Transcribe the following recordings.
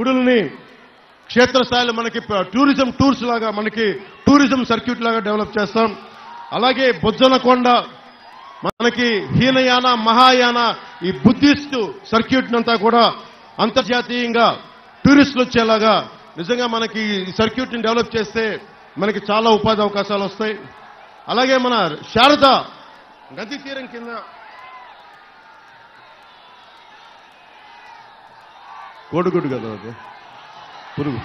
గుడుల్ని క్షేత్రస్థాయిలో మనకి tourism tours లాగా మనకి టూరిజం సర్క్యూట్ లాగా డెవలప్ చేస్తాం. అలాగే బొజ్జనకొండ మనకి హీనయాన మహాయాన ఈ బుద్ధిస్ట్ సర్క్యూట్ అంతా కూడా అంతర్జాతీయంగా టూరిస్టులు వచ్చేలాగా నిజంగా మనకి ఈ సర్క్యూట్ ని డెవలప్ చేస్తే మనకి చాలా ఉపాధి అవకాశాలు వస్తాయి. అలాగే మన శారద నది తీరం కింద కోడిగుడ్డు కదా అది పురుగు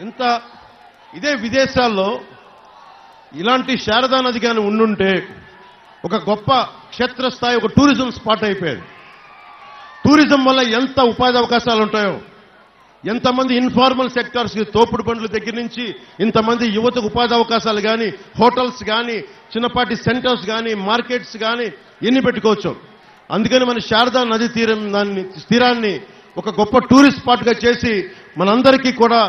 ఇంత ఇదే విదేశాల్లో ఇలాంటి శారదా నది కానీ ఉండుంటే ఒక గొప్ప క్షేత్రస్థాయి ఒక టూరిజం స్పాట్ అయిపోయేది. టూరిజం వల్ల ఎంత ఉపాధి అవకాశాలు ఉంటాయో, ఎంతమంది ఇన్ఫార్మల్ సెక్టార్స్ తోపుడు బండ్ల దగ్గర నుంచి ఇంతమంది యువతకు ఉపాధి అవకాశాలు కానీ, హోటల్స్ కానీ, చిన్నపాటి సెంటర్స్ కానీ, మార్కెట్స్ కానీ ఎన్ని పెట్టుకోవచ్చు. అందుకని మన శారదా నది తీరాన్ని ఒక గొప్ప టూరిస్ట్ స్పాట్గా చేసి మనందరికీ కూడా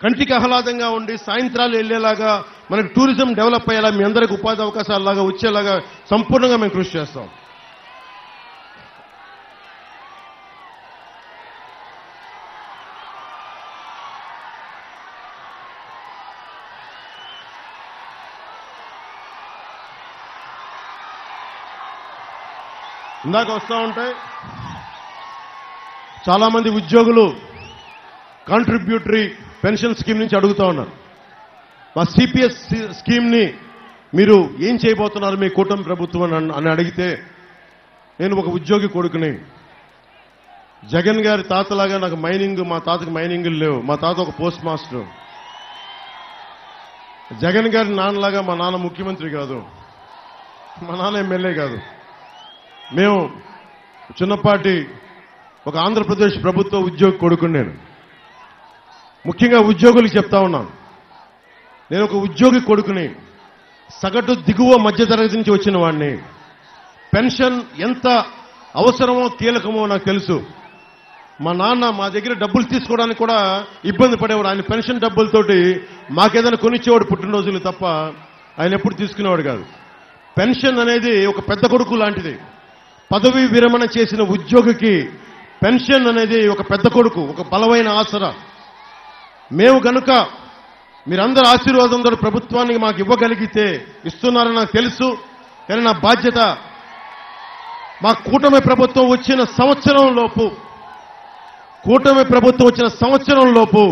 కంటికి ఆహ్లాదంగా ఉండి సాయంత్రాలు వెళ్లేలాగా మనకి టూరిజం డెవలప్ అయ్యేలా మీ అందరికీ ఉపాధి అవకాశాలలాగా వచ్చేలాగా సంపూర్ణంగా మేము కృషి చేస్తాం. ఇందాక వస్తూ ఉంటాయి చాలా మంది ఉద్యోగులు కాంట్రిబ్యూటరీ పెన్షన్ స్కీమ్ నుంచి అడుగుతూ ఉన్నారు. మా సిపిఎస్ స్కీమ్ ని మీరు ఏం చేయబోతున్నారు మీ కూటమి ప్రభుత్వం అని అడిగితే, నేను ఒక ఉద్యోగి కొడుకుని, జగన్ గారి తాతలాగా నాకు మా తాతకి మైనింగులు లేవు. మా తాత ఒక పోస్ట్ మాస్టర్. జగన్ గారి నాన్నలాగా మా నాన్న ముఖ్యమంత్రి కాదు, మా నాన్న ఎమ్మెల్యే కాదు. మేము చిన్నపాటి ఒక ఆంధ్రప్రదేశ్ ప్రభుత్వ ఉద్యోగి కొడుకుని. నేను ముఖ్యంగా ఉద్యోగులకు చెప్తా ఉన్నాను, నేను ఒక ఉద్యోగి కొడుకుని, సగటు దిగువ మధ్యతరగతి నుంచి వచ్చిన వాడిని. పెన్షన్ ఎంత అవసరమో కీలకమో నాకు తెలుసు. మా నాన్న మా దగ్గర డబ్బులు తీసుకోవడానికి కూడా ఇబ్బంది పడేవాడు. ఆయన పెన్షన్ డబ్బులతోటి మాకేదైనా కొనిచ్చేవాడు పుట్టినరోజులు తప్ప ఆయన ఎప్పుడు తీసుకునేవాడు కాదు. పెన్షన్ అనేది ఒక పెద్ద కొడుకు లాంటిది. పదవీ విరమణ చేసిన ఉద్యోగికి పెన్షన్ అనేది ఒక పెద్ద కొడుకు, ఒక బలమైన ఆసరా. మేము గనుక మీరందరూ ఆశీర్వాదంతో ప్రభుత్వానికి మాకు ఇవ్వగలిగితే, ఇస్తున్నారని నాకు తెలుసు, కానీ నా బాధ్యత మా కూటమి ప్రభుత్వం వచ్చిన సంవత్సరం లోపు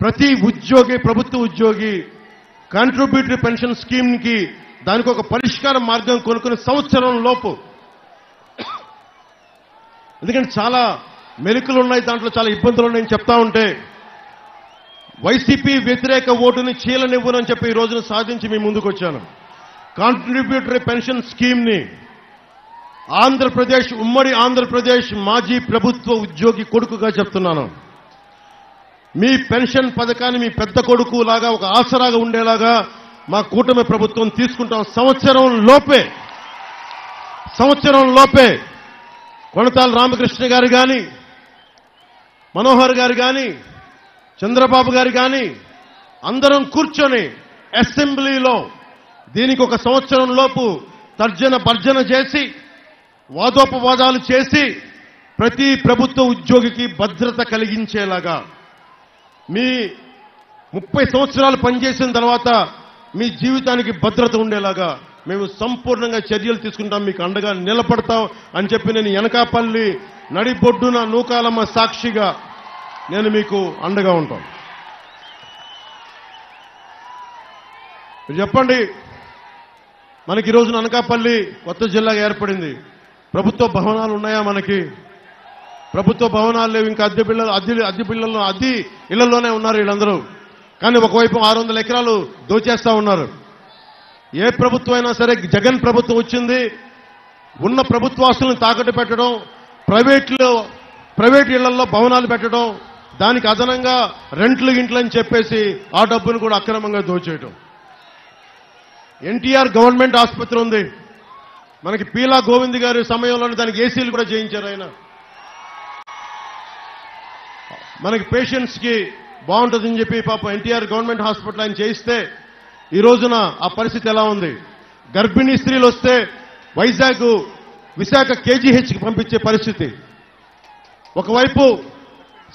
ప్రతి ఉద్యోగి, ప్రభుత్వ ఉద్యోగి కాంట్రిబ్యూటరీ పెన్షన్ స్కీమ్ కి దానికి ఒక పరిష్కార మార్గం కొనుక్కునే సంవత్సరం లోపు. ఎందుకంటే చాలా మెలికలు ఉన్నాయి, దాంట్లో చాలా ఇబ్బందులు ఉన్నాయని చెప్తా ఉంటే, వైసీపీ వ్యతిరేక ఓటుని చీలనివ్వనని చెప్పి ఈ రోజున సాధించి మీ ముందుకు వచ్చాను. కాంట్రిబ్యూటరీ పెన్షన్ స్కీమ్ ని ఉమ్మడి ఆంధ్రప్రదేశ్ మాజీ ప్రభుత్వ ఉద్యోగి కొడుకుగా చెప్తున్నాను. మీ పెన్షన్ పథకాన్ని మీ పెద్ద కొడుకు లాగా ఒక ఆసరాగా ఉండేలాగా మా కూటమి ప్రభుత్వం తీసుకుంటాం. సంవత్సరం లోపే కొణతాల రామకృష్ణ గారు కానీ, మనోహర్ గారు కానీ, చంద్రబాబు గారు కానీ అందరం కూర్చొని అసెంబ్లీలో దీనికి ఒక సంవత్సరం లోపు తర్జన భర్జన చేసి, వాదోపవాదాలు చేసి ప్రతి ప్రభుత్వ ఉద్యోగికి భద్రత కలిగించేలాగా, మీ 30 సంవత్సరాలు పనిచేసిన తర్వాత మీ జీవితానికి భద్రత ఉండేలాగా మేము సంపూర్ణంగా చర్యలు తీసుకుంటాం, మీకు అండగా నిలబడతాం అని చెప్పి నేను ఎనకాపల్లి నడిబొడ్డున నూకాలమ్మ సాక్షిగా నేను మీకు అండగా ఉంటాను. మీరు చెప్పండి, మనకి ఈ రోజున అనకాపల్లి కొత్త జిల్లాగా ఏర్పడింది. ప్రభుత్వ భవనాలు ఉన్నాయా? మనకి ప్రభుత్వ భవనాలు లేవు. ఇంకా అద్దె ఇళ్లలోనే ఉన్నారు వీళ్ళందరూ. కానీ ఒకవైపు 600 ఎకరాలు దోచేస్తా ఉన్నారు. ఏ ప్రభుత్వం అయినా సరే, జగన్ ప్రభుత్వం వచ్చింది, ఉన్న ప్రభుత్వాస్తులను తాకట్టు పెట్టడం, ప్రైవేట్ ఇళ్లలో భవనాలు పెట్టడం, దానికి అదనంగా రెంట్లు గింట్లని చెప్పేసి ఆ డబ్బును కూడా అక్రమంగా దోచేయడం. ఎన్టీఆర్ గవర్నమెంట్ ఆసుపత్రి ఉంది మనకి. పీలా గోవింద్ గారి సమయంలోనే దానికి ఏసీలు కూడా చేయించారు ఆయన. మనకి పేషెంట్స్ కి బాగుంటుందని చెప్పి పాపం ఎన్టీఆర్ గవర్నమెంట్ హాస్పిటల్ ఆయన చేయిస్తే ఈ రోజున ఆ పరిస్థితి ఎలా ఉంది? గర్భిణీ స్త్రీలు వస్తే వైజాగ్ విశాఖ కేజీహెచ్కి పంపించే పరిస్థితి. ఒకవైపు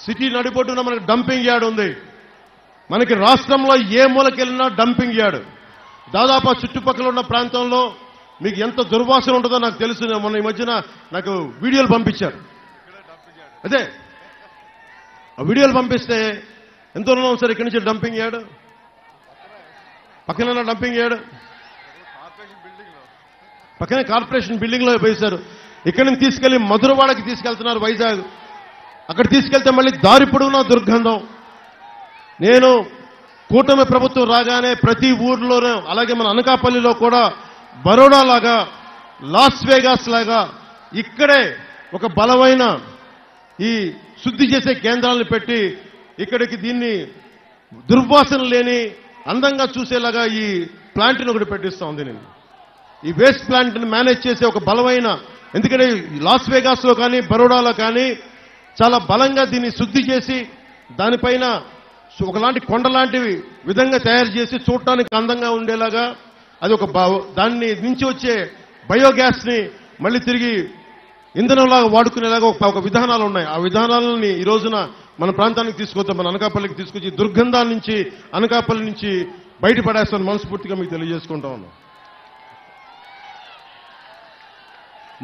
సిటీ నడిబొడ్డున మనకి డంపింగ్ యార్డ్ ఉంది. మనకి రాష్ట్రంలో ఏ మూలకెళ్ళినా డంపింగ్ యార్డ్. దాదాపు చుట్టుపక్కల ఉన్న ప్రాంతంలో మీకు ఎంత దుర్వాసన ఉంటుందో నాకు తెలుసు. మొన్న ఈ మధ్యన నాకు వీడియోలు పంపించారు. అదే ఆ వీడియోలు పంపిస్తే ఎంత ఉన్నాం సార్ ఇక్కడి నుంచి డంపింగ్ యార్డ్, పక్కన డంపింగ్ యార్డ్ పక్కనే కార్పొరేషన్ బిల్డింగ్ లో వేశారు. ఇక్కడి నుంచి తీసుకెళ్లి మధురవాడకి తీసుకెళ్తున్నారు, వైజాగ్. అక్కడ తీసుకెళ్తే మళ్ళీ దారి పొడవునా దుర్గంధం. నేను కూటమి ప్రభుత్వం రాగానే ప్రతి ఊర్లోనూ, అలాగే మన అనకాపల్లిలో కూడా బరోడా లాగా, లాస్ వేగాస్ లాగా ఇక్కడే ఒక బలమైన ఈ శుద్ధి చేసే కేంద్రాలను పెట్టి ఇక్కడికి దీన్ని దుర్వాసన లేని అందంగా చూసేలాగా ఈ ప్లాంట్ని ఒకటి పెట్టిస్తా ఉంది. నేను ఈ వేస్ట్ ప్లాంట్ని మేనేజ్ చేసే ఒక బలమైన, ఎందుకంటే లాస్ వేగాస్లో కానీ బరోడాలో కానీ చాలా బలంగా దీన్ని శుద్ధి చేసి దానిపైన ఒకలాంటి కొండలాంటి విధంగా తయారు చేసి చూడటానికి అందంగా ఉండేలాగా అది ఒక దాన్ని నుంచి వచ్చే బయోగ్యాస్ ని మళ్ళీ తిరిగి ఇంధనంలాగా వాడుకునేలాగా ఒక విధానాలు ఉన్నాయి. ఆ విధానాలని ఈ రోజున మన ప్రాంతానికి తీసుకొద్దాం, మన అనకాపల్లికి తీసుకొచ్చి దుర్గంధాల నుంచి అనకాపల్లి నుంచి బయటపడేస్తాను మనస్ఫూర్తిగా మీకు తెలియజేసుకుంటా ఉన్నాం.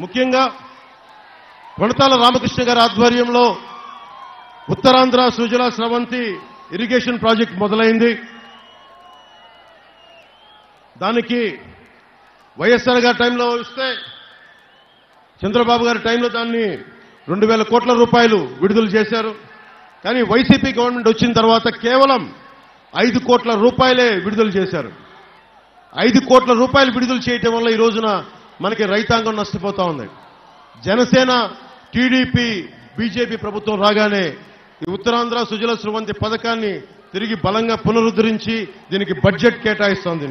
ముఖ్యంగా కొణతాల రామకృష్ణ గారి ఆధ్వర్యంలో ఉత్తరాంధ్ర సుజల స్రవంతి ఇరిగేషన్ ప్రాజెక్ట్ మొదలైంది. దానికి వైఎస్ఆర్ గారి టైంలో ఇస్తే చంద్రబాబు గారి టైంలో దాన్ని 2,000 కోట్ల రూపాయలు విడుదల చేశారు. కానీ వైసీపీ గవర్నమెంట్ వచ్చిన తర్వాత కేవలం 5 కోట్ల రూపాయలే విడుదల చేశారు. 5 కోట్ల రూపాయలు విడుదల చేయటం వల్ల ఈ రోజున మనకి రైతాంగం నష్టపోతా ఉంది. జనసేన, టీడీపీ, బీజేపీ ప్రభుత్వం రాగానే ఈ ఉత్తరాంధ్ర సుజల స్రవంతి పథకాన్ని తిరిగి బలంగా పునరుద్ధరించి దీనికి బడ్జెట్ కేటాయిస్తోంది.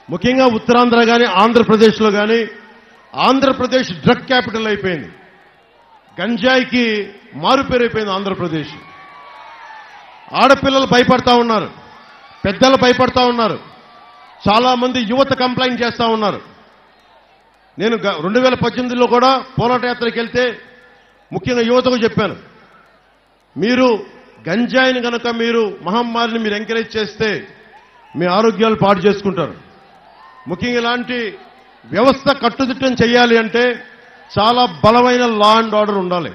ముఖ్యంగా ఉత్తరాంధ్ర కానీ ఆంధ్రప్రదేశ్లో కానీ, ఆంధ్రప్రదేశ్ డ్రగ్ క్యాపిటల్ అయిపోయింది. గంజాయికి మారుపేరైపోయింది ఆంధ్రప్రదేశ్. ఆడపిల్లలు భయపడతా ఉన్నారు, పెద్దలు భయపడతా ఉన్నారు, చాలా మంది యువత కంప్లైంట్ చేస్తా ఉన్నారు. నేను 2018లో కూడా పోరాట యాత్రకి వెళ్తే ముఖ్యంగా యువతకు చెప్పాను, మీరు గంజాయిని కనుక మీరు మహమ్మారిని మీరు ఎంకరేజ్ చేస్తే మీ ఆరోగ్యాలు పాడు చేసుకుంటారు. ముఖ్యంగా ఇలాంటి వ్యవస్థ కట్టుదిట్టం చేయాలి అంటే చాలా బలమైన లా అండ్ ఆర్డర్ ఉండాలి.